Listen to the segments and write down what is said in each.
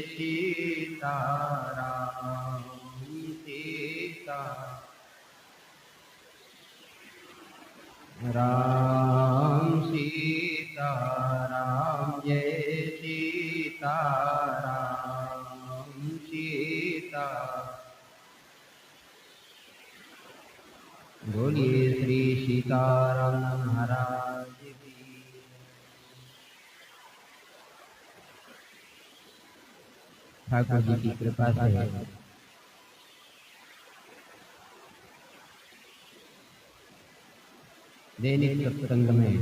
सीताराम सीता राम सीताराम जय सीताराम सीता। बोलिए श्री सीताराम महाराज की। ठाकुर जी की कृपा से दैनिक सत्संग में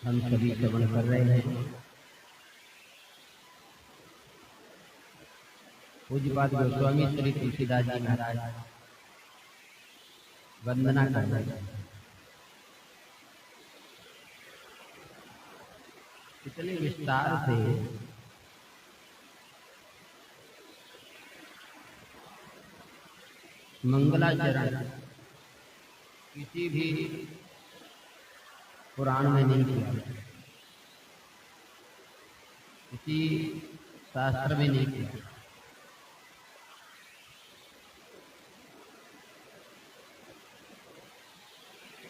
हम सभी श्रवण कर रहे हैं। पूज्यपाद गोस्वामी श्री तुलसीदास जी महाराज वंदना कर रहे हैं। इतने विस्तार से मंगलाचरण किसी भी पुराण में नहीं किया, किसी शास्त्र में नहीं किया।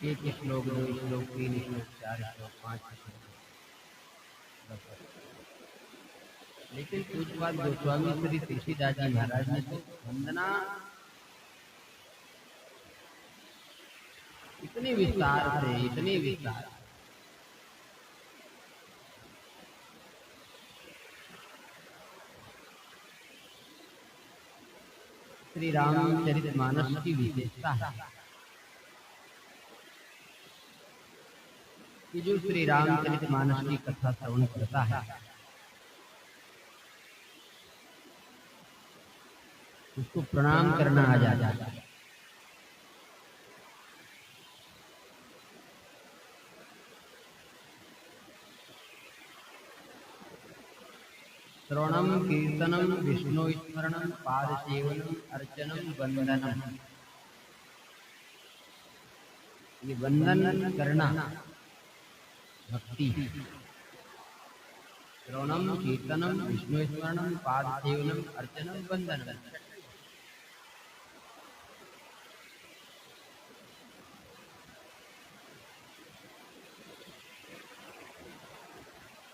एक श्लोक, दो श्लोक, तीन श्लोक, चार श्लोक, पांच श्लोक, लेकिन पूज्यपाद गोस्वामी श्री तुलसीदास जी महाराज ने तो वंदना इतने विस्तार से, इतने विस्तार श्री रामचरितमानस की विशेषता है कि जो श्री रामचरितमानस की कथा श्रवण करता है उसको प्रणाम करना आ जाता है। श्रवणम कीर्तनम विष्णु स्मरणम पाद सेवनम अर्चनम वंदनम। ये वंदन करना भक्ति। श्रवणम कीर्तनम विष्णु स्मरणम पाद सेवनम अर्चनम वंदनम।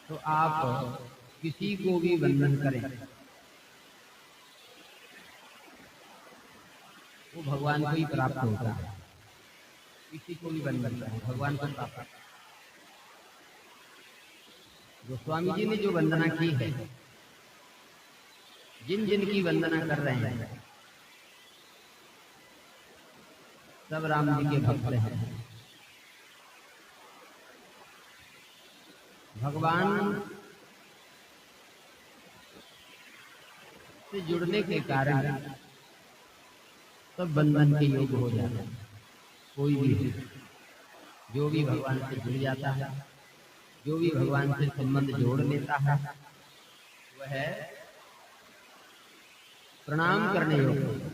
तो आप किसी को भी वंदन करें वो भगवान को ही प्राप्त होता है। किसी को भी वंदन करें भगवान को प्राप्त। गोस्वामी जी ने जो वंदना की है, जिन जिन की वंदना कर रहे हैं सब राम जी के भक्त हैं। भगवान से जुड़ने के कारण सब बंधन के योग्य हो जाते हैं। कोई भी जो भी भगवान से जुड़ जाता है, जो भी भगवान से संबंध जोड़ लेता है, वह प्रणाम करने योग्य।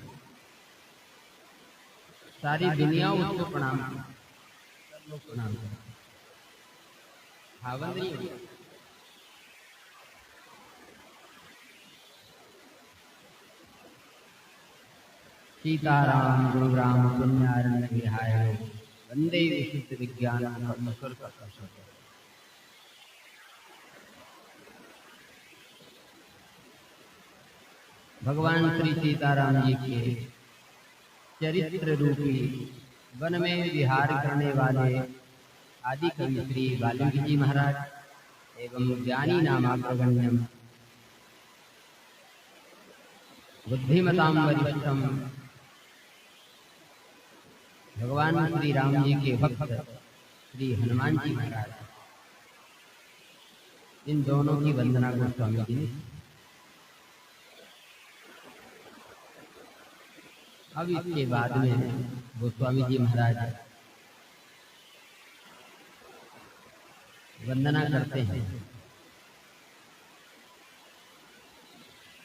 सारी दुनिया उसको प्रणाम करती, सब लोग प्रणाम करते। भावन नहीं होता। सीताराम गुणग्राम पुण्यारण्य विहाय वंदे विशुद्ध विज्ञान परमेश्वर का प्रसाद। भगवान श्री सीताराम जी के चरित्र रूपी वन में विहार करने वाले आदि कवि श्री वाल्मीकि जी महाराज एवं ज्ञानी नामाग्रगण्यम बुद्धिमताम वरिष्ठम भगवान श्री राम जी के भक्त श्री हनुमान जी महाराज, इन दोनों की वंदना गोस्वामी जी ने। अब इसके बाद में गोस्वामी जी महाराज वंदना करते हैं।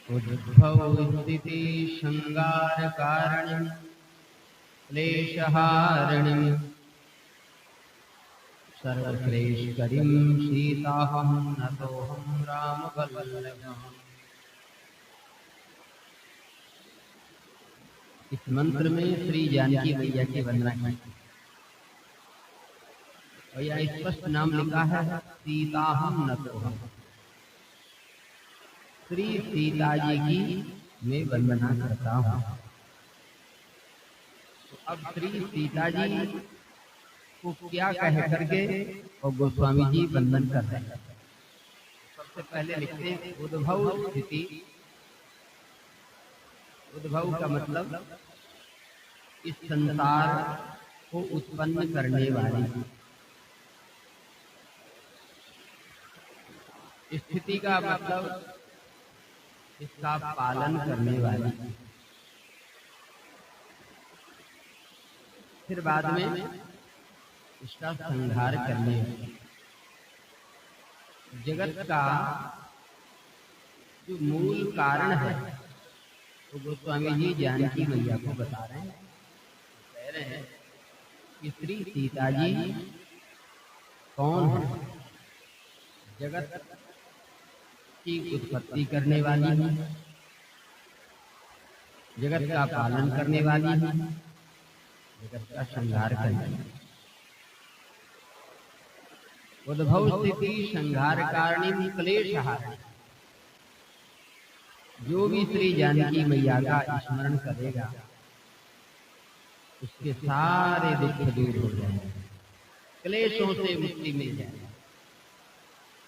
उद्भव स्थिति संगार कारणं क्लेशहारिणीं सर्वश्रेष्ठकरीं सीताहं नतोऽहं रामवल्लभम्। इस मंत्र में श्री जानकी मैया की वंदना की और यह स्पष्ट नाम लिखा है सीताहं नतोऽहं। श्री सीता जी की मैं वंदना करता हूँ। तो अब श्री सीता जी को क्या कह करके और गोस्वामी जी वंदन कर रहे हैं। सबसे पहले लिखते हैं उद्भव स्थिति। उद्भव का मतलब इस संसार को उत्पन्न करने वाली, स्थिति का मतलब इसका पालन करने वाली, फिर बाद में इसका संहार करने वाली। जगत का जो मूल कारण है तो गोस्वामी जी जानकी मैया को बता रहे हैं। कह रहे हैं कि श्री सीता जी कौन है? जगत की उत्पत्ति करने वाली है, जगत का पालन करने वाली है, जगत का संहार करने वाली। उद्भव स्थिति संहार कारिणी क्लेशहारिणी। जो भी श्री जानकी मैया का स्मरण करेगा उसके सारे दुख दूर हो जाएंगे, क्लेशों से मुक्ति मिल जाएगी।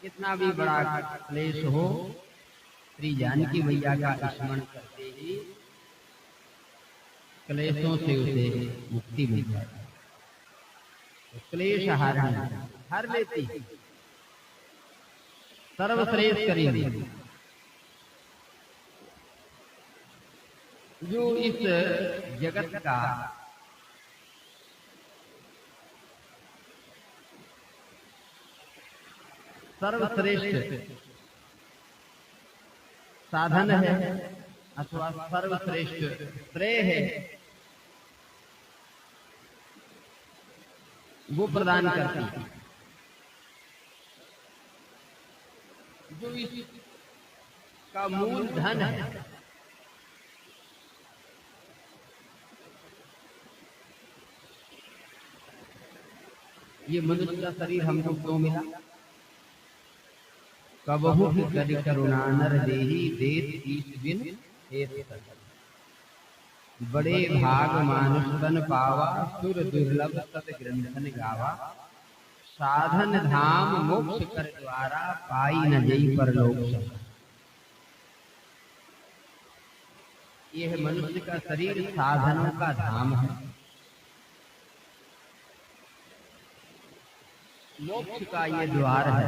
कितना भी बड़ा क्लेश हो, श्री जानकी मैया का स्मरण करते ही क्लेशों से उसे मुक्ति मिल जाएगी। तो क्लेश हर लेती, सर्वश्रेष्ठ करेंगे। जो इस जगत का सर्वश्रेष्ठ साधन है अथवा सर्वश्रेष्ठ श्रेय है, वो प्रदान करती है। जो इसका मूल धन है, ये मनुष्य का शरीर हमको क्यों मिला? कबहु करि करुणा नर देहि देत ईश बिन हेत सत। बड़े भाग मानुष तन पावा सुर दुर्लभ सत ग्रंथन गावा। साधन धाम मोक्ष कर द्वारा पाई न जई परलोक सब। यह मनुष्य का शरीर साधनों का धाम है, मोक्ष का ये द्वार है।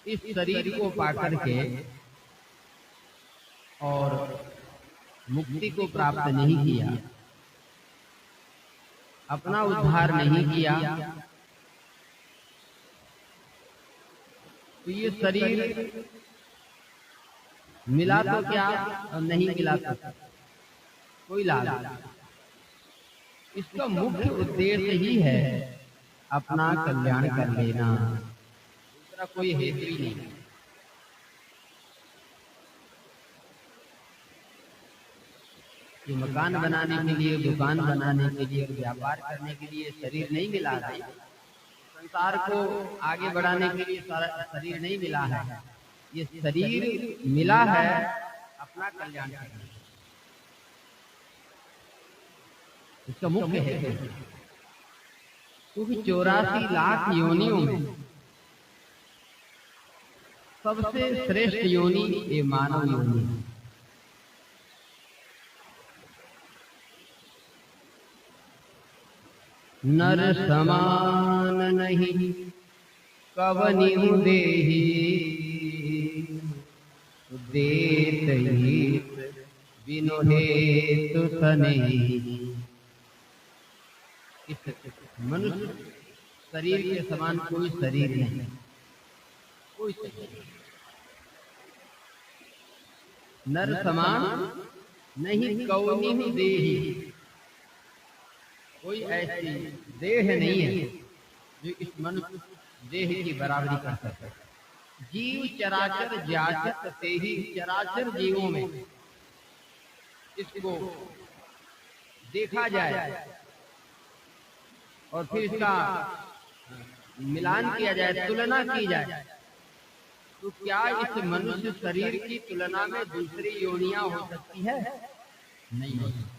इस शरीर को पाकर के और मुक्ति को प्राप्त नहीं किया, अपना उद्धार नहीं किया, तो ये शरीर मिला तो क्या और नहीं मिला तो कोई लाभ नहीं। इसका मुख्य उद्देश्य ही है अपना कल्याण कर लेना, दूसरा कोई हेतु ही नहीं। कि मकान बनाने के लिए, दुकान बनाने के लिए, व्यापार करने के लिए शरीर नहीं मिला है, संसार को आगे बढ़ाने के लिए शरीर नहीं मिला है। ये शरीर मिला है अपना कल्याण करने, इसका मुख्य हेतु। क्योंकि 84 लाख योनियों में सबसे श्रेष्ठ योनि ये मानव योनि है। नर समान नहीं कवनिहु देहि देत हित बिनु हेतु सनेहि। मनुष्य शरीर के समान कोई शरीर नहीं, कोई शरीर। नर समान नहीं कवनिहु देहि, कोई ऐसी देह नहीं है जो इस मनुष्य देह की बराबरी कर सके। जीव चराचर जाचत ते ही, चराचर जीवों में इसको देखा जाए और फिर इसका मिलान किया जाए, तुलना की जाए, तो क्या इस मनुष्य शरीर की तुलना में दूसरी योनियां हो सकती है? नहीं हो सकती।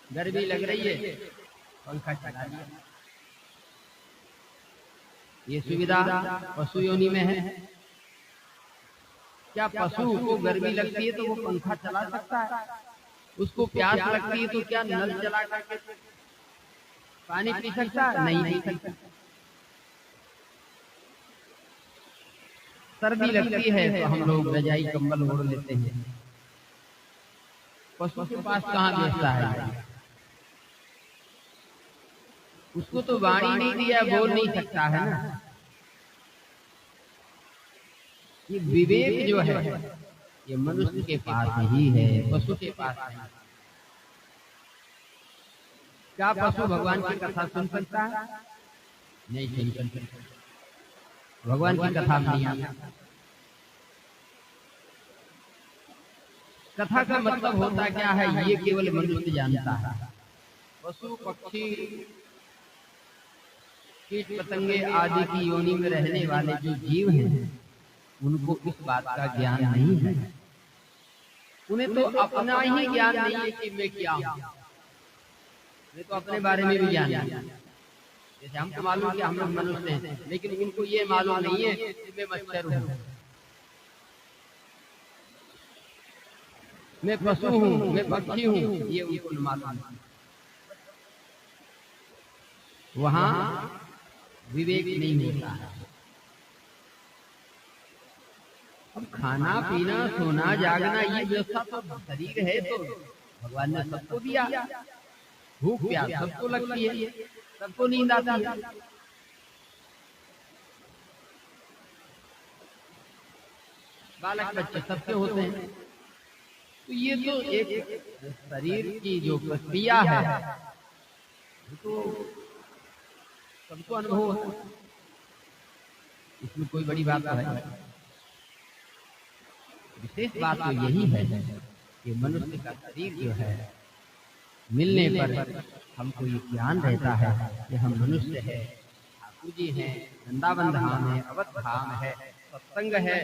गर्मी लग रही है, पंखा चला दिया। ये सुविधा पशु योनि में है। क्या पशु को गर्मी लगती है तो वो पंखा चला सकता है? उसको प्यास लगती है तो क्या नल चला करके पानी पी सकता है? नहीं पी सकता। सर्दी लगती है तो हम लोग रजाई कंबल ओढ़ लेते हैं। पशु के पास कहाँ व्यवस्था है? उसको तो वाणी नहीं दिया, बोल नहीं सकता है ना। ये विवेक जो है ये मनुष्य के पास ही है, पशु के पास नहीं। क्या पशु भगवान की कथा सुन सकता है? नहीं सुन सकता। भगवान की कथा में नहीं आता। कथा का मतलब होता क्या है ये केवल मनुष्य जानता है। पशु पक्षी कीट पतंगे आदि की योनि में रहने वाले जो जीव हैं उनको इस बात का ज्ञान नहीं है। उन्हें तो अपना ही ज्ञान नहीं है कि मैं क्या हूं। उन्हें तो अपने बारे में भी ज्ञान नहीं है। जैसे हमको मालूम कि हम लोग मनुष्य हैं, लेकिन उनको ये मालूम नहीं है कि मैं मच्छर हूँ, मैं पशु हूँ, मैं पक्षी हूँ, ये उनको मालूम नहीं। वहां विवेक नहीं होता है। अब खाना पीना सोना जागना ये व्यवस्था तो शरीर है, तो भगवान ने सबको दिया। भूख प्यास सबको लगती है, सबको नींद आती है। बालक बच्चे सबके होते हैं। तो ये तो एक शरीर की जो प्रक्रिया है तो सबको अनुभव होता है, इसमें कोई बड़ी बात नहीं। विशेष बात तो यही है कि मनुष्य का शरीर जो है मिलने पर हमको ये ज्ञान रहता है कि हम मनुष्य है, ठाकुर जी हैं, वृंदावन धाम है, अवध धाम है, सत्संग है।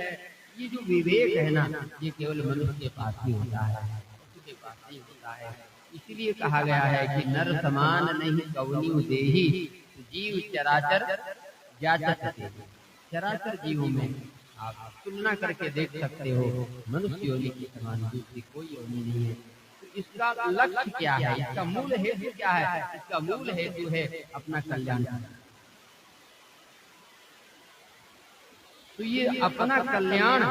ये जो विवेक है ना ये केवल मनुष्य के पास ही होता है, पशु के पास नहीं होता है। इसीलिए कहा गया है कि नर समान नहीं कौनिउ देहि, जीव चराचर जाचत ते। चराचर जीवों में आप तुलना करके देख सकते हो, मनुष्य योनि की समान दूसरी कोई योनि नहीं है। तो इसका लक्ष्य क्या है, इसका मूल हेतु क्या है? इसका मूल हेतु है अपना कल्याण। तो ये अपना कल्याण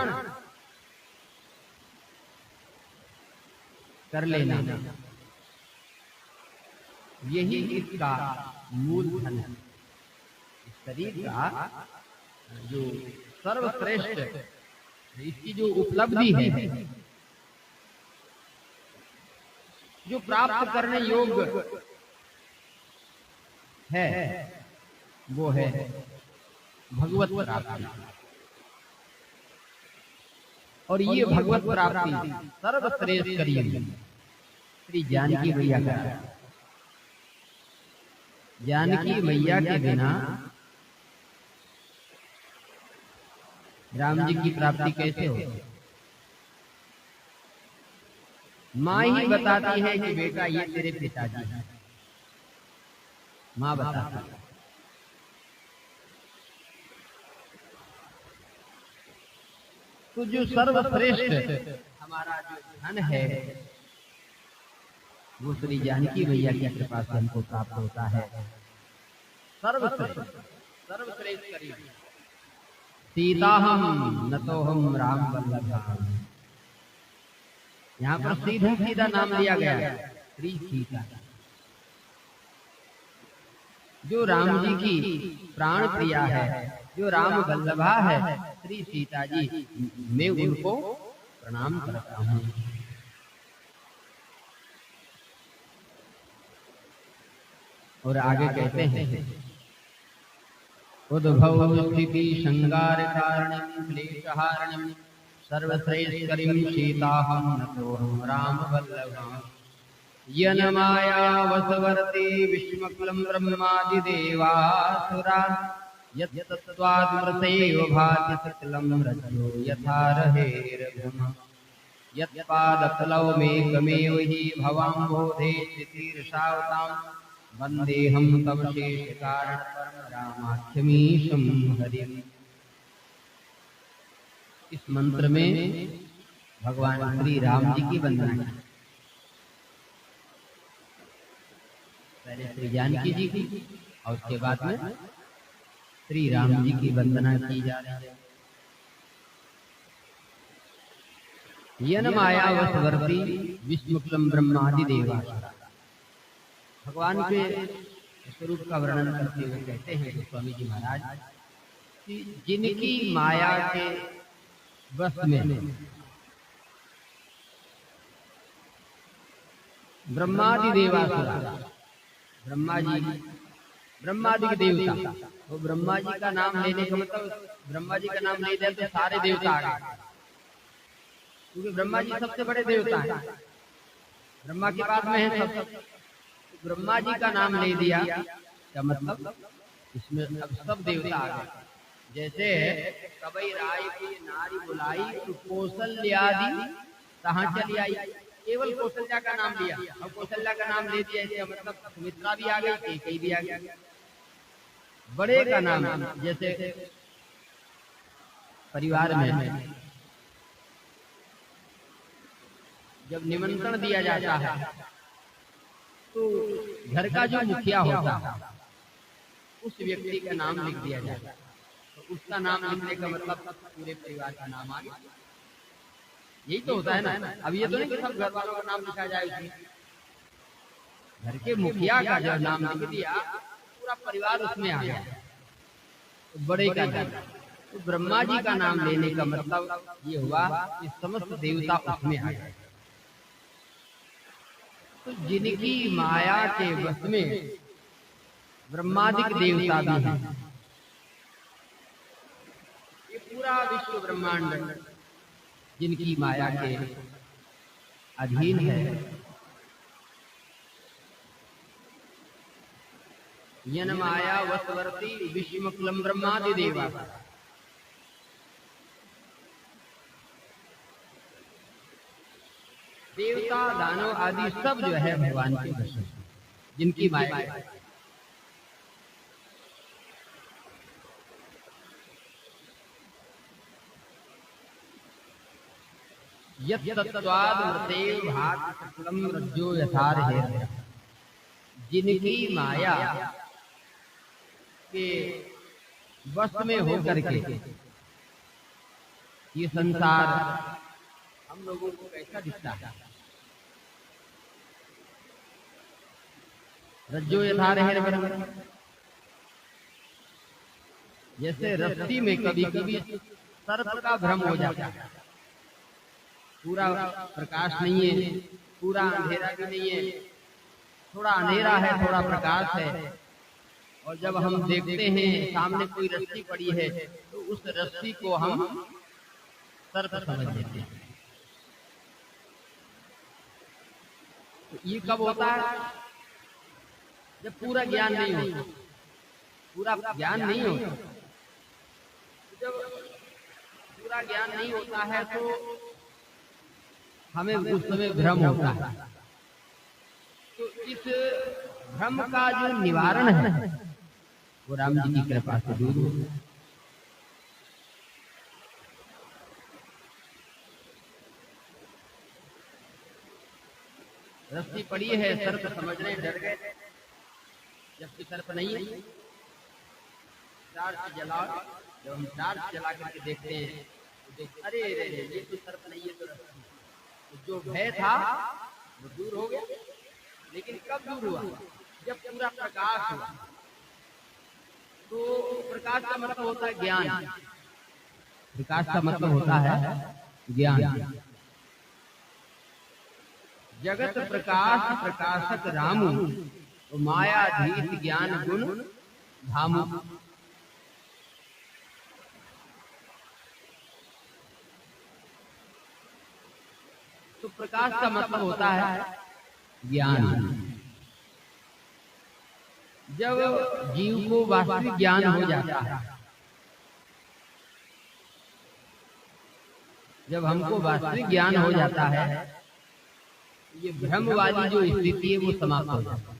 कर लेना यही इसका मूल धन है। इस शरीर का जो सर्वश्रेष्ठ इसकी जो उपलब्धि है, जो प्राप्त करने योग्य है, वो है भगवत प्राप्ति। और ये भगवत प्राप्ति सर्वश्रेष्ठ करिए श्री जानकी मैया का। जानकी मैया के बिना राम जी की प्राप्ति कैसे हो? माँ ही बताती है कि बेटा ये तेरे पिताजी हैं, माँ बताती है। तो जो सर्वश्रेष्ठ हमारा जो धन है वो श्री जानकी मैया की कृपा से हमको प्राप्त होता है। सर्वश्रेष्ठ सर्वश्रेष्ठ करिए सीता हम न तो हम राम वल्लभ। यहाँ पर सीधा सीधा नाम लिया गया श्री सीता, जो राम जी की प्राण प्रिया है, जो राम वल्लभा है, श्री सीता जी, मैं उनको प्रणाम करता हूँ। और आगे कहते हैं उद्भव स्थिति संगार कारणं क्लेशहारणं सर्वश्रेष्ठकरीं सीताहं नतोऽहं राम वल्लभम् यन्माया वसवर्ति विष्णुकुलं ब्रह्मादिदेवासुरा यत्तत्त्वाद्मृतैव भाति सकलं रज्जो यथा रहेर्भ्रमः यत्पादकलौमेकमेव हि भवाम्भोधे चितीर्षावतां वन्देऽहं तव शेषकारणपरं रामाख्यमीशं हरिम्। इस मंत्र में भगवान श्री राम जी की वंदना की, पहले श्री जानकी जी की और उसके बाद में श्री राम जी की वंदना की जा रही है। यन माया वशवर्ती विष्णुकुलम ब्रह्मादि देवासुरा, भगवान के स्वरूप का वर्णन करते हुए कहते हैं स्वामी जी महाराज कि जिनकी माया के वश में ब्रह्मादि देवासुरा, ब्रह्मादि के देवता, वो ब्रह्मा जी का नाम लेने का मतलब ब्रह्मा जी का नाम ले दिया तो सारे देवता आ गए, क्योंकि ब्रह्मा जी सबसे बड़े देवता हैं, ब्रह्मा के बाद में है सब। ब्रह्मा जी का नाम ले दिया क्या मतलब इसमें अब सब देवता आ गए। जैसे कबई राय की नारी बुलाई तो कौशल्यादि कहाँ चली आई, केवल कौशल्या का नाम लिया और कौशल्या का नाम ले दिया, इसका मतलब सुमित्रा भी आ गई, कैकेयी भी आ गई। बड़े का नाम जैसे परिवार में जब निमंत्रण दिया जाता है तो घर का जो मुखिया होता है उस व्यक्ति का नाम लिख दिया जाता है, तो उसका नाम लिखने का मतलब पूरे परिवार का नाम आ गया। यही तो होता है ना। अब ये तो नहीं कि सब घर वालों का नाम लिखा जाए उसमें, घर के मुखिया का जो नाम लिख दिया पूरा परिवार उसमें आ गया, तो बड़े का नाम। तो ब्रह्मा जी का नाम लेने का मतलब ये हुआ कि समस्त देवता उसमें आ गए। तो जिनकी माया के वश में ब्रह्मादिक देवता भी हैं, ये पूरा विश्व ब्रह्मांड जिनकी माया के अधीन है। यन माया वशवर्ती विष्णुकुलम ब्रह्मादि देवासुरा, देवता दानव आदि सब जो है भगवान के वश में, जिनकी माया है। यत्तत्त्वाद्मृतेव भाति सकलं रज्जो यथा रहेर्भ्रमः, जिनकी माया के वश में होकर के ये संसार हम लोगों को कैसा दिखता है। रज्जो यथा रहेर्भ्रमः, जैसे रस्सी में कभी कभी सर्प का भ्रम हो जाता है, पूरा प्रकाश नहीं है, पूरा अंधेरा भी नहीं है, थोड़ा अंधेरा है थोड़ा प्रकाश है, और जब हम देखते हैं सामने कोई रस्सी पड़ी है तो उस रस्सी को हम सर्प समझ लेते हैं। तो ये कब होता है? जब पूरा ज्ञान नहीं होता, पूरा ज्ञान नहीं होता। जब पूरा ज्ञान नहीं होता है तो हमें उस समय भ्रम होता है। तो इस भ्रम का जो निवारण है वो राम जी की कृपा से दूर हो गया। रस्सी पड़ी है, सर्प समझने डर गए, जबकि सर्प नहीं है। टार्च जलाओ, जब हम टार्च जला करके देखते हैं तो अरे ये तो सर्प नहीं है, तो रस्सी। तो जो भय था वो दूर हो गया। लेकिन कब दूर हुआ? जब पूरा प्रकाश हुआ। तो प्रकाश का मतलब होता है ज्ञान, प्रकाश का मतलब होता है ज्ञान। जगत प्रकाश प्रकाशक रामु तो मायाधीश ज्ञान गुण धामु। तो प्रकाश का मतलब होता है ज्ञान। जब जीव को वास्तविक ज्ञान हो जाता है, जब हमको वास्तविक ज्ञान हो जाता है, ये भ्रम वाली जो स्थिति है वो समाप्त हो जाती है।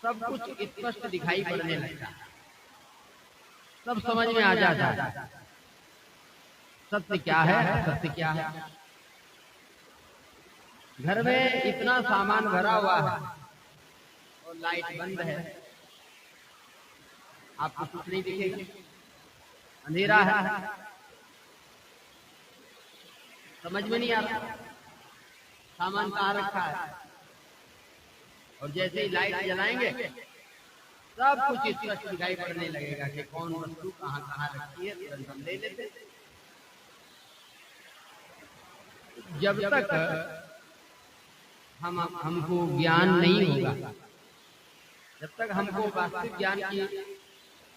सब कुछ स्पष्ट दिखाई पड़ने लगता है, सब समझ में आ जाता है सत्य क्या है, असत्य क्या है। घर में इतना सामान भरा हुआ है और लाइट बंद है, आपको कुछ नहीं दिखेगा, अंधेरा है, समझ में नहीं आता सामान कहाँ रखा है। और जैसे ही लाइट जलाएंगे सब कुछ स्पष्ट दिखाई पड़ने लगेगा कि कौन वस्तु कहाँ कहाँ रखी है, तुरंत हम ले लेते। जब तक हमको ज्ञान नहीं होगा, जब तक हमको वास्तविक ज्ञान की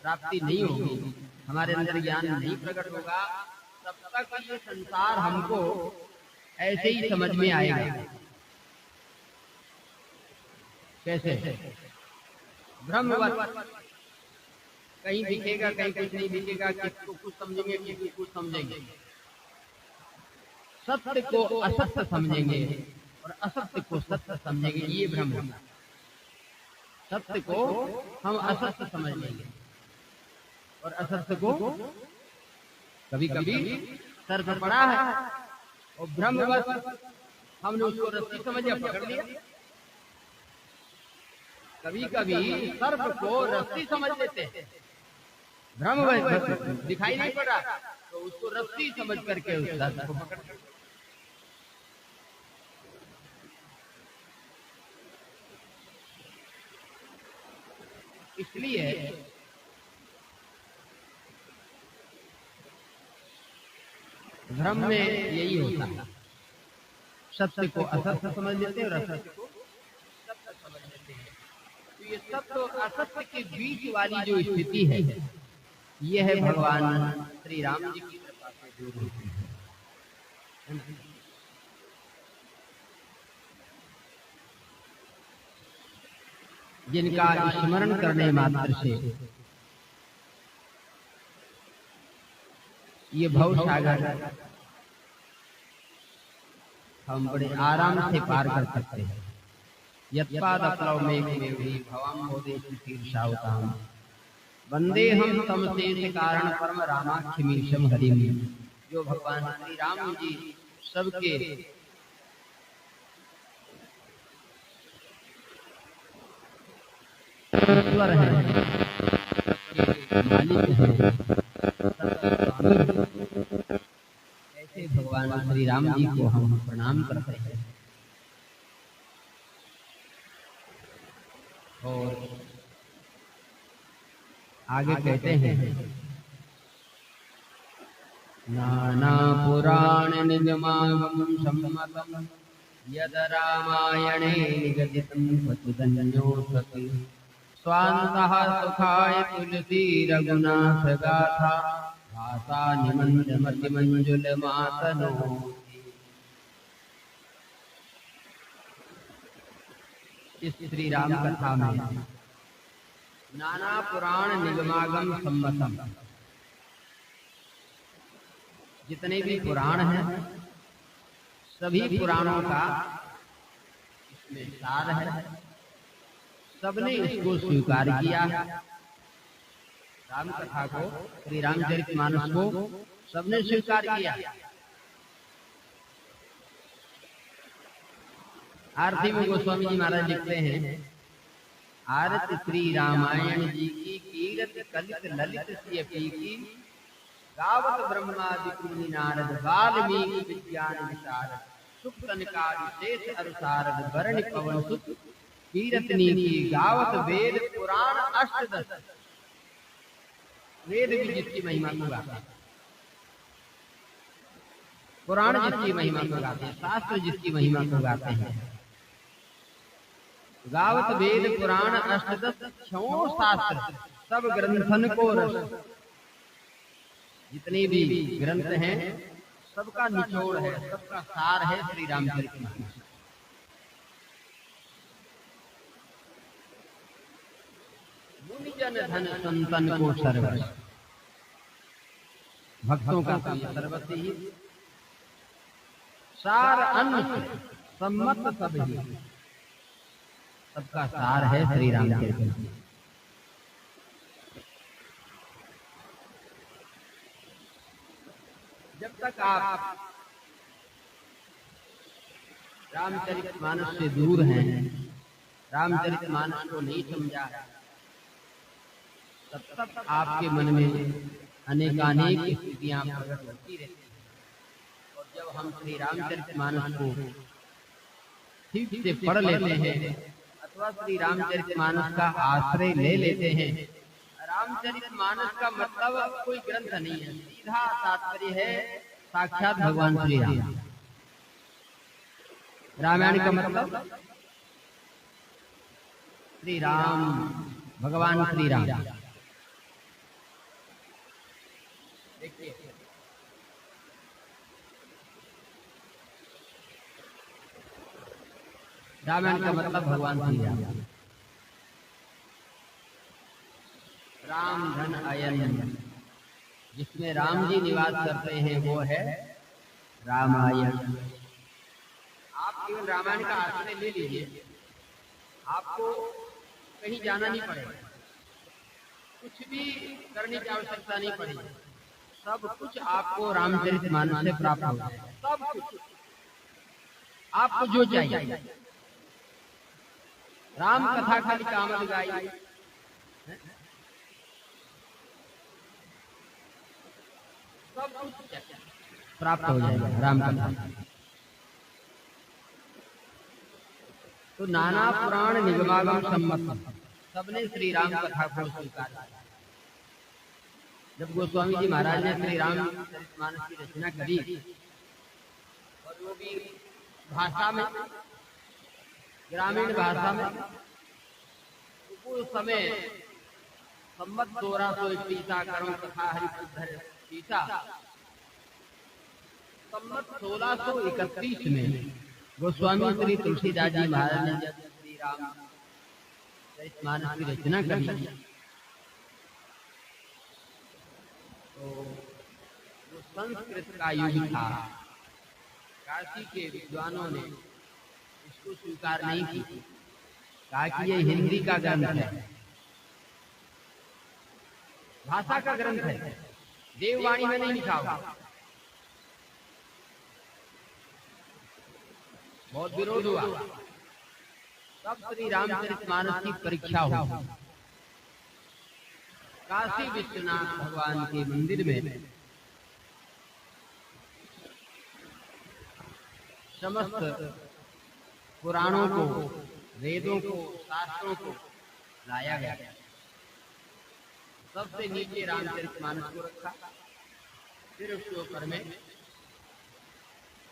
प्राप्ति नहीं होगी, हमारे अंदर ज्ञान नहीं प्रकट होगा, तब तक ये संसार हमको ऐसे ही समझ में आएगा। कैसे? ब्रह्मवत, कहीं दिखेगा कहीं कुछ नहीं दिखेगा, किसको कुछ समझेंगे किसी कुछ समझेंगे, सत्य को असत्य समझेंगे और असत्य को सत्य समझेंगे, ये भ्रम है। सत्य को हम असत्य समझ लेंगे और असत्य को कभी कभी सर पर पड़ा है और भ्रमवश हमने उसको रस्सी समझा, पकड़ लिया। कभी कभी सर्प को रस्सी समझ लेते हैं, भ्रमवश दिखाई नहीं पड़ा तो उसको रस्सी समझ करके उस सर्प को पकड़ लिया। इसलिए भ्रम में यही होता है, सत्य को असत्य समझ लेते हैं और असत्य को सत्य समझ लेते हैं। तो ये सत्य और असत्य के बीच वाली जो स्थिति है, ये है भगवान श्री राम जी की कृपा से दूर होती है। जिनका स्मरण करने मात्र से ये भव सागर हम बड़े आराम से पार कर सकते हैं। यत्पादप्लव मेघमेवहि भवं मोदेषु शीर्षावताम् वंदे हम तम शेष कारण परम रामाख्यमीशम हरिम। जो भगवान श्री राम जी सबके ईश्वर है, मालिक है, ऐसे भगवान श्री राम जी को हम प्रणाम करते हैं। और आगे कहते हैं, नाना पुराण निगमागम सम्मतम यद रामायणे निगदितं पतिदन्योऽसति स्वान्तः सुखाय तुलसी रघुनाथ गाथा भाषा निमंजमति मंजुल मातनोति। इस श्री राम कथा में नाना पुराण निगमागम सम्मतम, जितने भी पुराण हैं सभी पुराणों का इसमें सार है, सबने इसको स्वीकार किया। राम कथा को, श्री रामचरितमानस को सबने स्वीकार किया। आरती में गोस्वामी जी महाराज लिखते हैं, आरती श्री रामायण जी की कीरत कलित ललित सियपी की गावत ब्रह्मादि नारद वाल्मीकि विज्ञान विशारद सुप्तनिकार शेष अरुसारद वर्ण पवन सुत कीरतनी की गावत वेद पुराण अष्टदश। वेद भी जिसकी महिमा को गाते हैं, पुराण जिसकी महिमा को गाते हैं, शास्त्र जिसकी महिमा को गाते हैं, गावत वेद पुराण अष्टदश छो शास्त्र सब ग्रंथन को रस। जितने भी ग्रंथ हैं सबका निचोड़ है, सबका सार है श्री रामचरितमानस। मुनिजन धन संतन को सर्वस्व, भक्तों का तो ये सर्वस्व ही। सार अन्न सम्मत सब ही, सबका सार है श्री रामचरितमानस। जब तक आप रामचरितमानस से दूर हैं, रामचरितमानस को नहीं समझा, तब तक आपके मन में अनेकानेक स्थितियां प्रकट होती रहती हैं। और जब हम श्री रामचरितमानस को ठीक से पढ़ लेते हैं अथवा श्री रामचरितमानस का आश्रय ले लेते हैं, रामचरितमानस का मतलब कोई ग्रंथ नहीं है, सीधा तात्पर्य है साक्षात भगवान श्री राम। रामायण का मतलब श्री राम, भगवान श्री राम। देखिए रामायण का मतलब भगवान श्री राम। राम धन अयन, जिसमें राम जी निवास करते हैं वो है रामायण। आप केवल रामायण का आश्रय ले लीजिए, आपको कहीं जाना नहीं पड़ेगा, कुछ भी करने की आवश्यकता नहीं पड़ेगी, सब कुछ आपको रामचरितमानस से प्राप्त हो जाएगा। सब कुछ आपको जो चाहिए, राम कथा खाली कामद गाई, सब कुछ प्राप्त हो जाएगा राम कथा। तो नाना पुराण निगमागम सम्मत, सबने श्री राम कथा को स्वीकार किया। जब गोस्वामी जी महाराज ने श्री रामचरितमानस की रचना करी, और वो भी भाषा में, ग्रामीण भाषा में, उस समय संवत 1621 कर्म कथा हरिपुर ईसा, संवत 1631 में गोस्वामी श्री तुलसीदास जी महाराज ने जब श्री रामचरितमानस की रचना करी, तो वो संस्कृत का युग था। काशी के विद्वानों ने इसको स्वीकार नहीं की, कहा कि ये हिंदी का ग्रंथ है, भाषा का ग्रंथ है, देववाणी में नहीं लिखा हुआ। बहुत विरोध हुआ, तब श्री रामचरितमानस की परीक्षा हुई। काशी विश्वनाथ भगवान के मंदिर में समस्त पुराणों को, वेदों को, शास्त्रों को लाया गया। सबसे नीचे रामचरितमानस को रखा, फिर उसके ऊपर में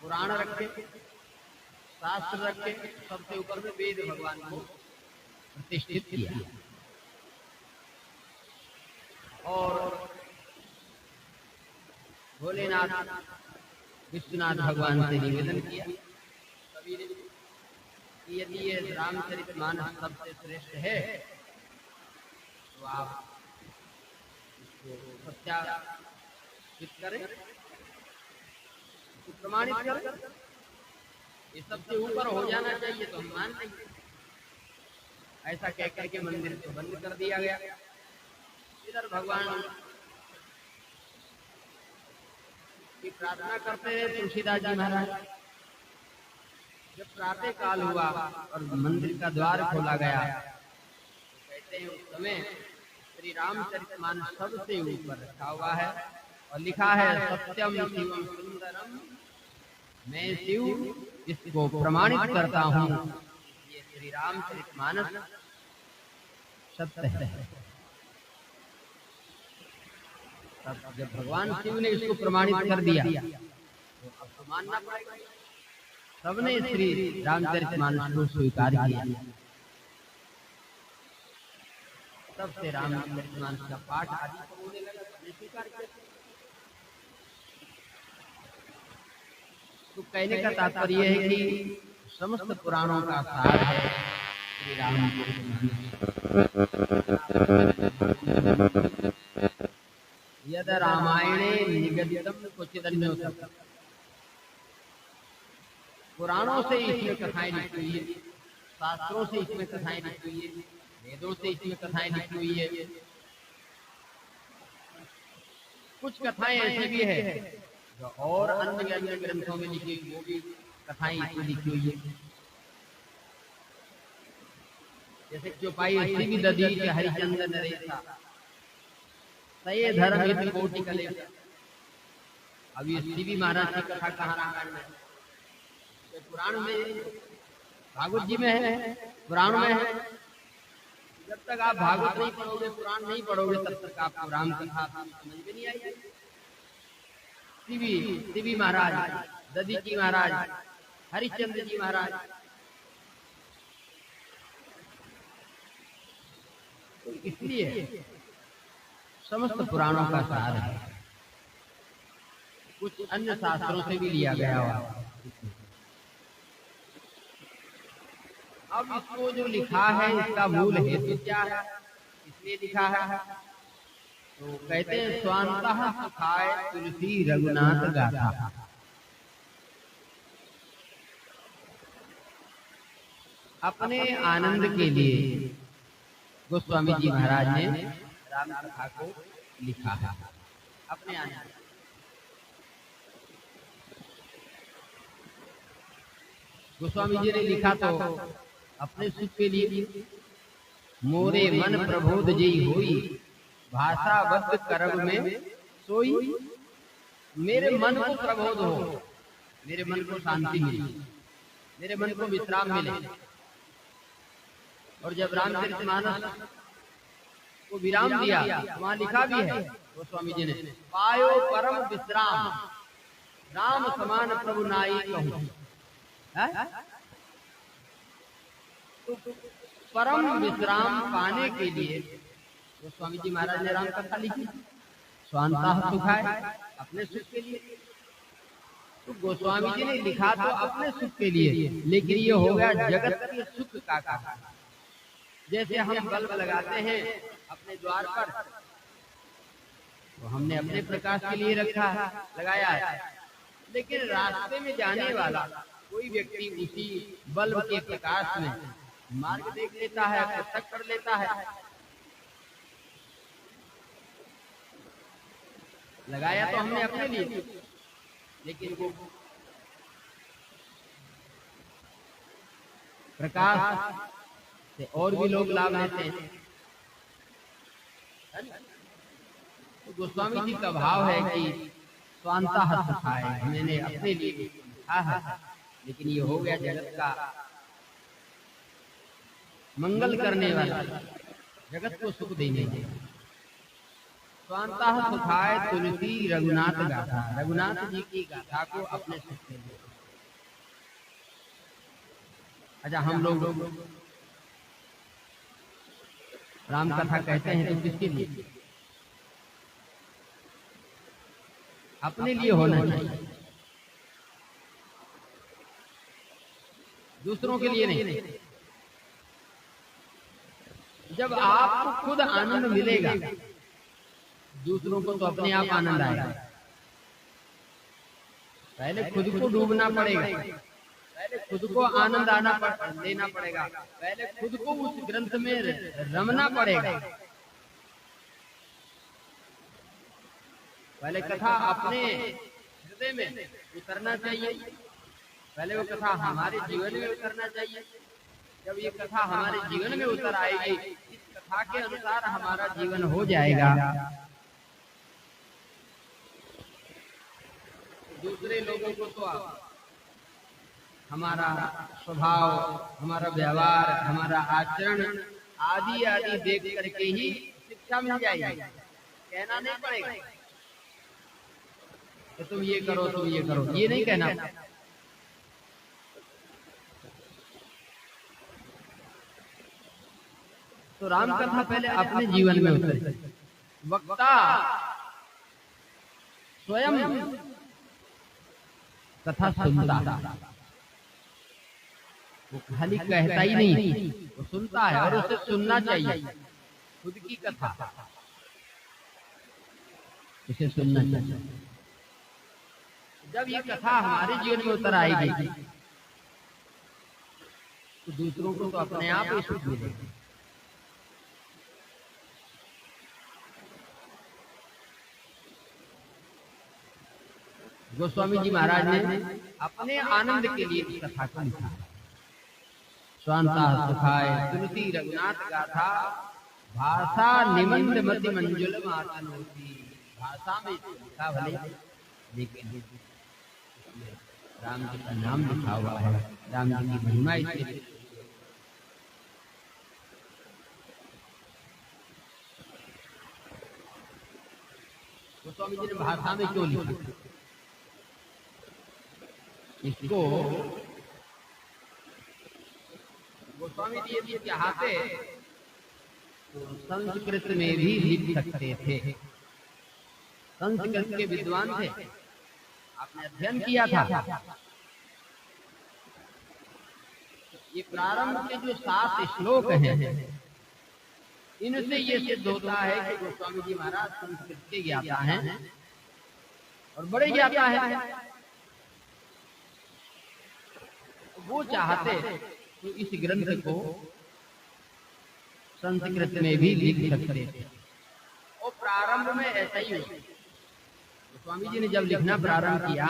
पुराण रखे, शास्त्र रखे, सबसे ऊपर में वेद भगवान को प्रतिष्ठित किया। और भोलेनाथ विश्वनाथ भगवान से निवेदन किया कवि ने कि यदि ये रामचरितमानस सबसे श्रेष्ठ है तो आप इसको सत्यापित करें, तो प्रमाणित करें। ये सबसे ऊपर हो जाना चाहिए तो हम मान लेंगे। ऐसा कहकर के मंदिर को बंद कर दिया गया। इधर भगवान की प्रार्थना करते हैं तुलसीदास जी महाराज। जब प्रातः काल हुआ और मंदिर का द्वार खोला गया, तो कहते हैं उस समय श्री रामचरितमानस सबसे ऊपर रखा हुआ है और लिखा है सत्यम शिवम सुंदरम, मैं शिव इसको प्रमाणित करता हूँ, ये श्री रामचरितमानस सत्य है। तब जब भगवान शिव ने इसको प्रमाणित कर दिया तो अब तो मानना पड़ेगा। सबने श्री रामचरितमानस को स्वीकार किया। तब से रामचरितमानस का पाठ आदि को होने लगा, स्वीकार किया। तो कहने का तात्पर्य है कि समस्त पुराणों का सार है श्री रामचरितमानस। यद रामायणे निगदितम क्वचिदन्योतम, पुराणों से इसमें कथाएं लिखी हुई है, शास्त्रों से इसमें कथाएं लिखी हुई है, वेदों से इसमें कथाएं लिखी हुई है। कुछ कथाएं ऐसी भी है जो और अन्य अन्य ग्रंथों में लिखी हुई, वो भी कथाएं इसमें लिखी हुई है। जैसे चौपाई ऐसी भी दधीच हरिचंद्र नरेशा सये धर्म हित कोटि कलेश। अब ये सीवी महाराज की कथा कहाँ रामायण में, पुराण में, भागवत जी में है, पुराण में है। जब तक आप भागवत नहीं पढ़ोगे, पुराण नहीं पढ़ोगे, तब तक आपको राम कथा समझ में नहीं आएगी। सीवी महाराज, दधीची महाराज, हरिश्चंद्र जी महाराज, तो इसलिए समस्त पुराणों का सार है। कुछ अन्य शास्त्रों से भी लिया गया हुआ। अब इसको जो लिखा है इसका मूल हेतु क्या है, इसलिए लिखा है, तो कहते हैं स्वांतः सुखाय तुलसी रघुनाथ गाथा। अपने आनंद के लिए गोस्वामी जी महाराज ने राम कथा को लिखा है, अपने आनंद। गोस्वामी जी ने लिखा तो अपने सुख के लिए। मोरे मन प्रबोध जई होई, भाषा बद्ध करब में सोई। मेरे मन को प्रबोध हो, मेरे मन को शांति मिले, मेरे मन को विश्राम मिले। और जब रामचरितमानस को विराम दिया, वहां लिखा भी है गोस्वामी जी ने, पायो परम विश्राम, राम समान प्रभु नाई कहूं। तो परम विश्राम पाने के लिए गोस्वामी जी महाराज ने राम कथा लिखी। स्वांतः सुखाय, अपने सुख के लिए। तो गोस्वामी जी ने लिखा तो अपने सुख के लिए, लेकिन ये हो गया जगत के सुख का कारण। जैसे हम बल्ब लगाते हैं अपने द्वार पर, तो हमने अपने प्रकाश के लिए रखा है, लगाया है, लेकिन रास्ते में जाने वाला कोई व्यक्ति उसी बल्ब के प्रकाश में मार्ग देख लेता है, प्रत्यक्ष कर लेता है। लगाया तो हमने अपने लिए, लेकिन वो प्रकाश से और भी लोग लाभ लेते हैं। तो गोस्वामी जी का भाव है कि स्वांतः सुखाय, मैंने अपने लिए लिखा है, लेकिन ये हो गया जगत का मंगल करने वाला, जगत को सुख देने वाला। स्वांतः सुखाय तुलसी रघुनाथ गाथा, रघुनाथ जी की गाथा को अपने सुख के लिए। अच्छा, हम लोग राम कथा कहते हैं तो किसके लिए? अपने लिए होना चाहिए, दूसरों के लिए नहीं। जब आपको खुद आनंद मिलेगा, दूसरों को तो अपने आप आनंद आएगा। पहले खुद को डूबना पड़ेगा, पहले खुद को आनंद लेना पड़ेगा, पहले खुद को उस ग्रंथ में रमना पड़ेगा। पहले कथा अपने हृदय में उतरना चाहिए, पहले वो कथा हमारे जीवन में उतरना चाहिए। जब ये कथा हमारे जीवन में उतर आएगी, इस कथा के अनुसार हमारा जीवन हो जाएगा, दूसरे लोगों को तो हमारा स्वभाव, हमारा व्यवहार, हमारा आचरण आदि आदि देख करके ही शिक्षा मिल जाएगी। कहना नहीं पड़ेगा कि तुम ये करो, तुम ये करो, ये नहीं कहना। तो राम कथा पहले अपने जीवन में उतरे। वक्ता स्वयं कथा सुनता, वो खाली कहता ही नहीं, वो सुनता है और उसे सुनना चाहिए। खुद की कथा उसे सुनना चाहिए। जब ये कथा हमारे जीवन में उतर आएगी तो दूसरों को तो अपने आप ही सुख मिलेगा। गोस्वामी जी महाराज ने अपने आनंद के लिए इस कथा को लिखा। स्वांता सुखाय तुलसी रघुनाथ गाथा, भाषा निमंद मति मंजुल मातन होती। भाषा में लिखा भले, लेकिन राम जी का नाम लिखा हुआ है, राम जी की महिमा इसलिए। गोस्वामी जी ने भाषा में क्यों लिखा इसको? गोस्वामी जी यदि चाहते तो संस्कृत में भी लिख सकते थे। संस्कृत के विद्वान थे, आपने अध्ययन किया था। ये प्रारंभ के जो 7 श्लोक हैं, इनसे ये सिद्ध होता है कि गोस्वामी जी महाराज संस्कृत के ज्ञाता हैं और बड़े ज्ञाता हैं। वो चाहते तो इस ग्रंथ को संस्कृत में भी लिख सकते थे। और प्रारंभ में ऐसा ही हुआ। स्वामी जी ने जब लिखना प्रारंभ किया,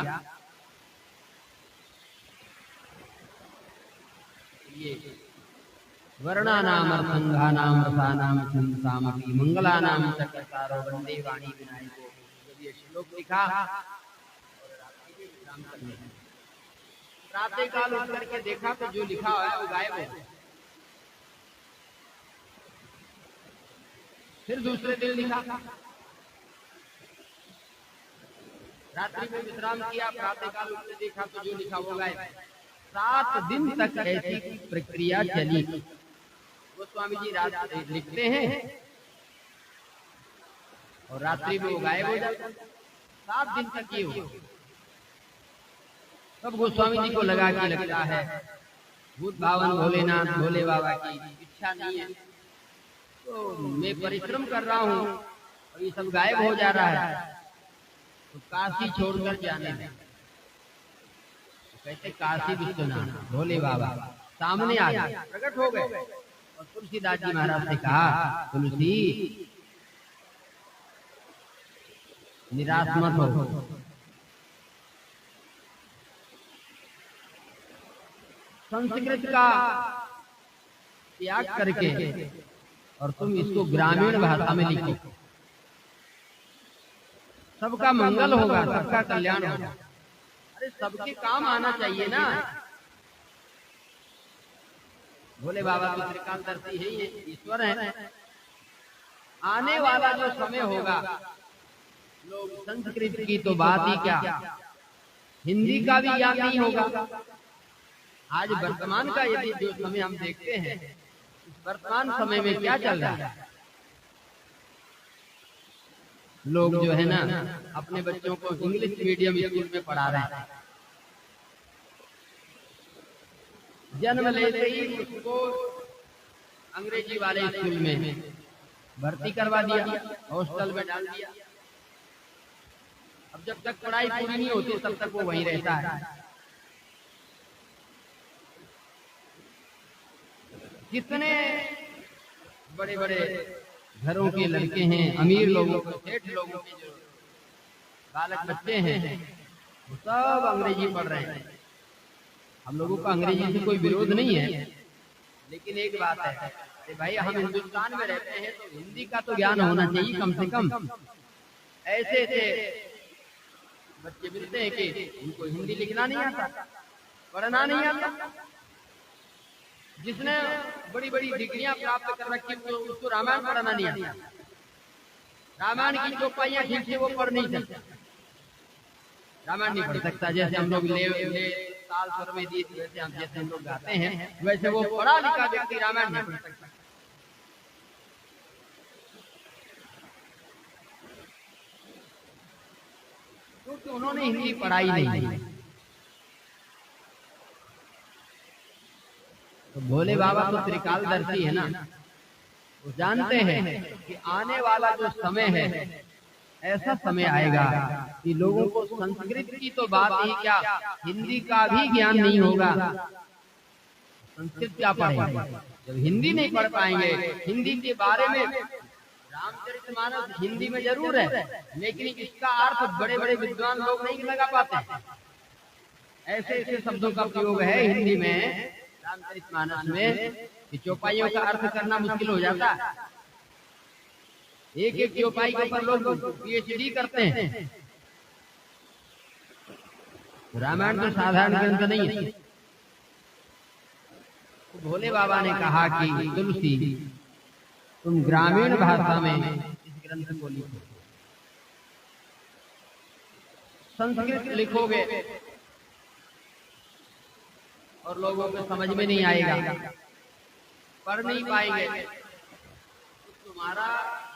ये वर्णानाम अर्थंगानाम रसानाम संसामपि मंगलानाम चक्रतारो वंदे वाणी विनायको, जब ये श्लोक लिखा प्रातः काल उठ करके देखा तो जो लिखा हुआ है वो गायब है। फिर दूसरे दिन लिखा, रात्रि में विश्राम किया, प्रातः काल उठ देखा तो जो लिखा वो गायब। 7 दिन तक ऐसी प्रक्रिया चली। वो स्वामी जी रात लिखते हैं और रात्रि में वो गायब हो जाता। 7 दिन तक ये हुआ। तब गोस्वामी जी को लगा कि लगता है भूत भावन भोलेनाथ भोले बाबा की इच्छा नहीं है, तो मैं परिश्रम कर रहा हूँ और ये सब गायब हो जा रहा है, तो काशी छोड़कर जाने दें। कहते काशी विश्वनाथ भोले बाबा सामने आ गए, प्रकट हो गए और तुलसीदास जी महाराज ने कहा, तुलसी निराश मत हो, संस्कृत का त्याग करके और तुम इसको ग्रामीण भाषा में लिखो, सबका मंगल होगा, सबका कल्याण होगा। अरे सबके काम आना चाहिए ना। भोले बाबा तो त्रिकालदर्शी है, ये ईश्वर है। आने वाला जो समय होगा, लोग संस्कृत की तो बात ही क्या, हिंदी का भी ज्ञान नहीं होगा। आज वर्तमान का यदि जो समय हम देखते हैं, वर्तमान समय में क्या चल रहा है, लोग जो है ना अपने बच्चों को इंग्लिश मीडियम स्कूल में पढ़ा रहे हैं। जन्म लेते ही उसको अंग्रेजी वाले स्कूल में भर्ती करवा दिया, हॉस्टल में डाल दिया। अब जब तक पढ़ाई पूरी नहीं होती तब तक वो वहीं रहता है। कितने बड़े बड़े घरों के लड़के हैं, अमीर लोगों के, सेठ लोगों के जो बालक बच्चे हैं, वो सब अंग्रेजी पढ़ रहे हैं। हम लोगों का अंग्रेजी से कोई विरोध नहीं है, लेकिन एक बात है कि भाई हम हिंदुस्तान में रहते हैं तो हिंदी का तो ज्ञान होना चाहिए कम से कम। ऐसे ऐसे बच्चे मिलते हैं कि उनको हिंदी लिखना नहीं आता, पढ़ना नहीं आता। जिसने बड़ी बड़ी डिग्रियां प्राप्त कर रखी उसको रामायण पढ़ना नहीं आता, रामायण की चौपाइयां ठीक से वो पढ़ नहीं सकता, रामायण नहीं पढ़ सकता। जैसे हम लोग ले ताल स्वर में दी, जैसे हम लोग गाते हैं, वैसे वो पढ़ा लिखा व्यक्ति रामायण नहीं पढ़ सकता। क्योंकि उन्होंने हिंदी पढ़ाई नहीं। तो भोले बाबा तो त्रिकालदर्शी है ना, वो जानते हैं कि आने वाला जो समय है, ऐसा समय आएगा कि लोगों को संस्कृत की तो बात ही क्या, हिंदी का भी ज्ञान नहीं होगा। संस्कृत क्या पढ़ेंगे जब हिंदी नहीं पढ़ पाएंगे। हिंदी के बारे में रामचरितमानस हिंदी में जरूर है, लेकिन इसका अर्थ बड़े बड़े विद्वान लोग नहीं लगा पाते। ऐसे ऐसे शब्दों का प्रयोग है हिंदी में रामचरितमानस में कि चौपाइयों का अर्थ करना मुश्किल हो जाता है। एक एक चौपाई के ऊपर लोग पीएचडी करते हैं। रामायण तो साधारण ग्रंथ नहीं है। तो भोले बाबा ने कहा कि तुलसी, तुम ग्रामीण भाषा में इस ग्रंथ को लिखो, संस्कृत लिखोगे और लोगों को समझ में नहीं आएगा, पढ़ नहीं पाएंगे, तो तुम्हारा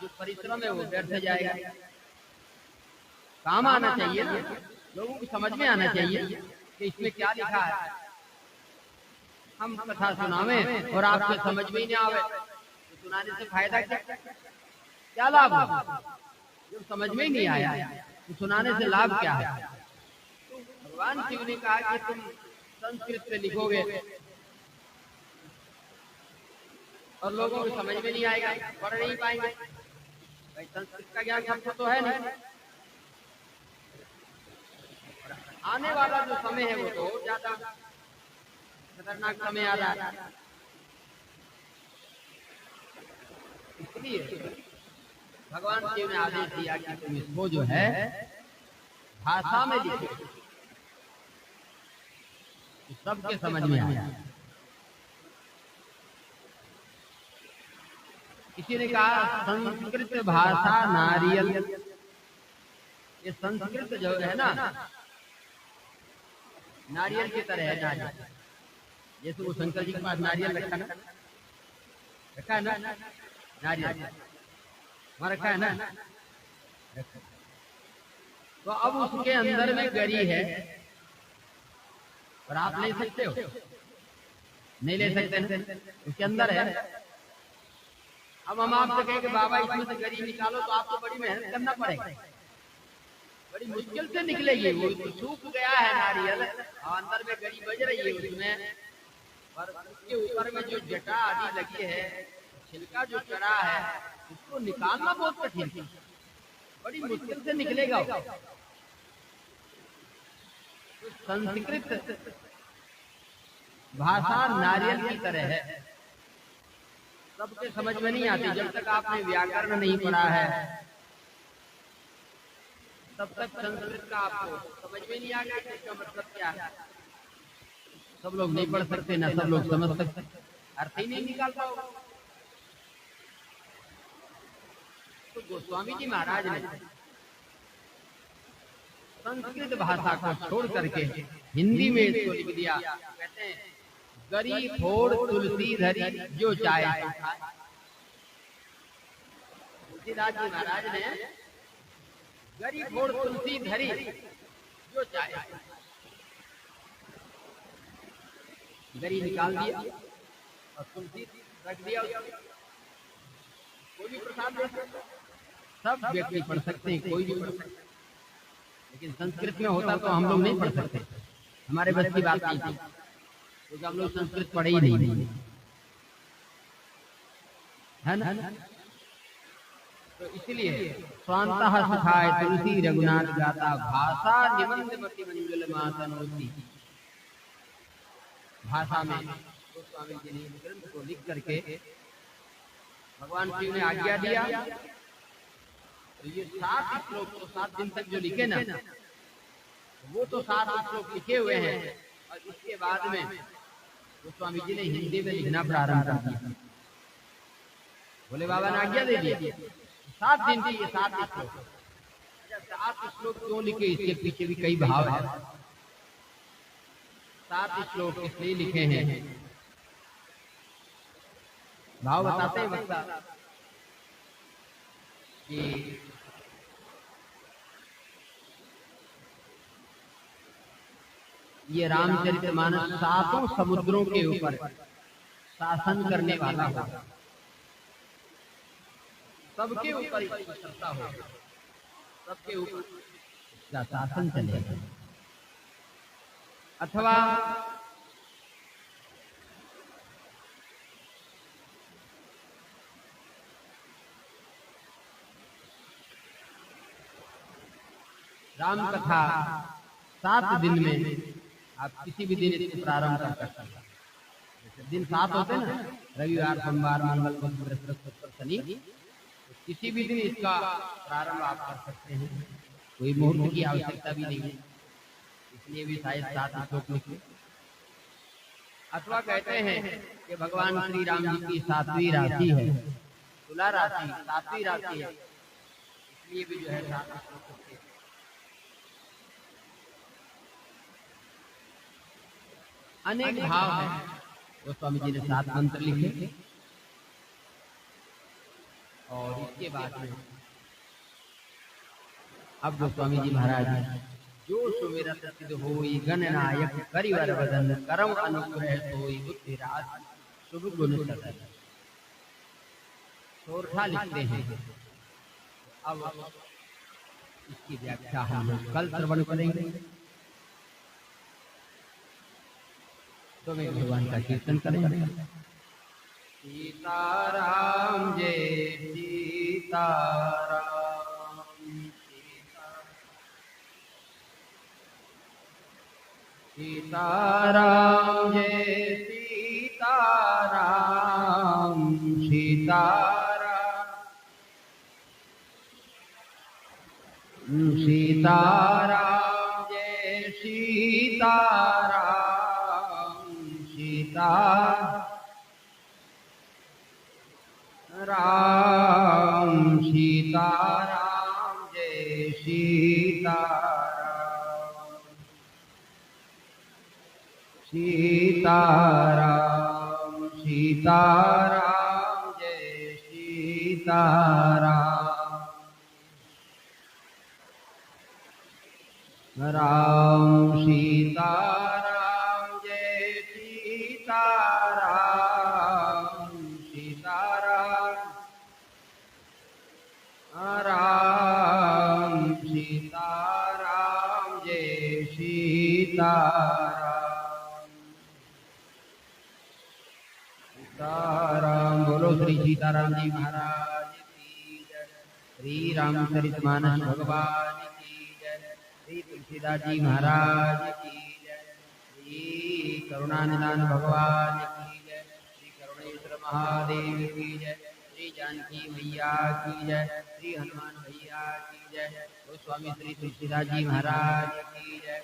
जो परिश्रम है वो व्यर्थ जाएगा। काम आना चाहिए ना, लोगों को समझ में आना चाहिए कि इसमें क्या लिखा है। हम कथा सुनावे और आपको समझ में ही नहीं आवे, तो सुनाने से फायदा क्या, क्या लाभ? जब समझ में ही नहीं आया तो सुनाने से लाभ क्या है? भगवान शिव ने कहा कि तुम संस्कृत में लिखोगे और लोगों को समझ में नहीं आएगा, पढ़ नहीं पाएंगे। भाई संस्कृत का ज्ञान सबको तो है नहीं। आने वाला जो समय है वो तो ज्यादा खतरनाक समय आ रहा है। इसलिए भगवान शिव ने आदेश दिया कि तुम इसको जो है भाषा में लिखो, सबके समझ में आए। किसी ने कहा संस्कृत भाषा नारियल, ये संस्कृत जो है ना नारियल की तरह है। नारियल जैसे वो शंकर जी के पास नारियल रखा ना, रखा है ना, नारियल वहां रखा है ना, तो अब उसके अंदर में गरी है और आप ले सकते हो, नहीं ले सकते, उसके अंदर है। अब हम आपसे कहें कि बाबा इसमें से गरी निकालो, तो आपको बड़ी मेहनत करना पड़ेगा, बड़ी मुश्किल से निकलेगी। वो सूख गया है नारियल और अंदर में गरी बज रही है उसमें, और उसके ऊपर में जो जटा आदि लगी है, छिलका जो चढ़ा है, उसको निकालना बहुत कठिन है, बड़ी मुश्किल से निकलेगा। संस्कृत भाषा नारियल की तरह है, सबके समझ में नहीं आती। जब तक आपने व्याकरण नहीं पढ़ा है तब तक संस्कृत का आपको समझ में नहीं आएगा कि इसका मतलब क्या है। सब लोग नहीं पढ़ सकते ना सब लोग समझ सकते, अर्थ ही नहीं निकाल पाओगे। तो गोस्वामी जी महाराज ने संस्कृत भाषा को छोड़ करके हिंदी में इसको लिख दिया। कहते हैं गरी फोड़ तुलसी धरी जो चाहे। तुलसीदास जी महाराज ने गरी फोड़ तुलसी धरी जो चाहे, गरी निकाल दिया और तुलसी रख दिया। कोई भी प्रसाद दे सकता, सब व्यक्ति पढ़ सकते हैं, कोई भी पढ़ सकता है, लेकिन संस्कृत में होता तो हम लोग नहीं पढ़ सकते, हमारे बस की बात नहीं थी, क्योंकि हम लोग संस्कृत पढ़े ही नहीं है ना। तो इसलिए स्वांतः सुखाय तुलसी रघुनाथ गाता, भाषा निबंध मति मंजुल मातनोति। भाषा में गोस्वामी जी ने ग्रंथ को लिख करके भगवान शिव ने आज्ञा दिया। तो ये 7 श्लोक तो 7 दिन तक जो लिखे ना, वो तो 7 श्लोक लिखे हुए हैं। और इसके बाद में गोस्वामी जी ने हिंदी में लिखना प्रारंभ कर दिया। भोले बाबा ने आज्ञा दे दी 7 दिन की ये 7 श्लोक। 7 श्लोक क्यों लिखे, इसके पीछे भी कई भाव है। 7 श्लोक इसलिए लिखे हैं, भाव बताते हैं वक्ता कि ये रामचरितमानस सातों समुद्रों के ऊपर शासन करने वाला होगा, सबके ऊपर इसकी सत्ता होगी, सबके ऊपर इसका शासन चलेगा। अथवा राम कथा 7 दिन में आप किसी भी दिन इसको प्रारंभ कर सकते हैं। जैसे दिन 7 होते हैं ना, रविवार, सोमवार, मंगल, बुध, बृहस्पति, शुक्र, शनि, तो किसी भी दिन इसका प्रारंभ आप कर सकते हैं, कोई मुहूर्त की आवश्यकता भी नहीं है, इसलिए भी शायद 7 श्लोक लिखे। अथवा कहते हैं कि भगवान श्री राम जी की 7वीं राशि है, तुला राशि 7वीं राशि है, इसलिए भी जो है 7 श्लोक लिखे। अनेक भाव है, वो स्वामी जी ने 7 मंत्र लिखे। और इसके बाद में अब गोस्वामी जी महाराज जो सुमिरत सिद्ध होई गणनायक करिवर वदन करम अनुग्रह सोई बुद्धि रास शुभ गुण सदन। सोरठा लिखते हैं। अब इसकी व्याख्या हम लोग कल श्रवण करेंगे। तो मैं भगवान का कीर्तन करेंगे। सीताराम जय सीताराम, सीताराम जय सीताराम, सीताराम सीताराम जय सीताराम, सीताराम सीताराम जय सीताराम, सीताराम सीताराम जय सीताराम, राम सीताराम जय सीताराम, सीताराम राम सीताराम जय सीताराम, सीताराम। बोलो श्री सीताराम जी महाराज की जय। श्री रामचरितमानस भगवान की जय। श्री तुलसीदास जी महाराज की जय। श्री करुणानिधान भगवान की जय। श्री करुणेश्वर महादेव की जय। श्री जानकी मैया की जय। श्री हनुमान भैया की जय। गोस्वामी श्री तुलसीदास जी महाराज की जय।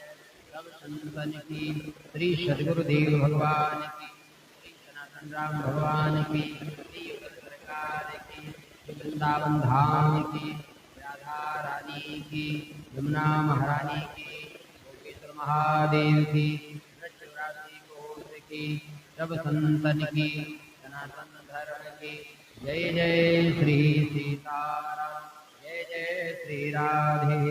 सब संतन की, श्री सद्गुरुदेव भगवान की, श्री सनातन राम भगवान की, श्री युगल सरकार की, श्री वृंदावन धाम की, राधा रानी की, यमुना महारानी की, योगेश्वर महादेव की, ब्रजराजी गोत्र की, सब संतन की, सनातन धर्म की। जय जय श्री सीताराम, जय जय श्री राधे।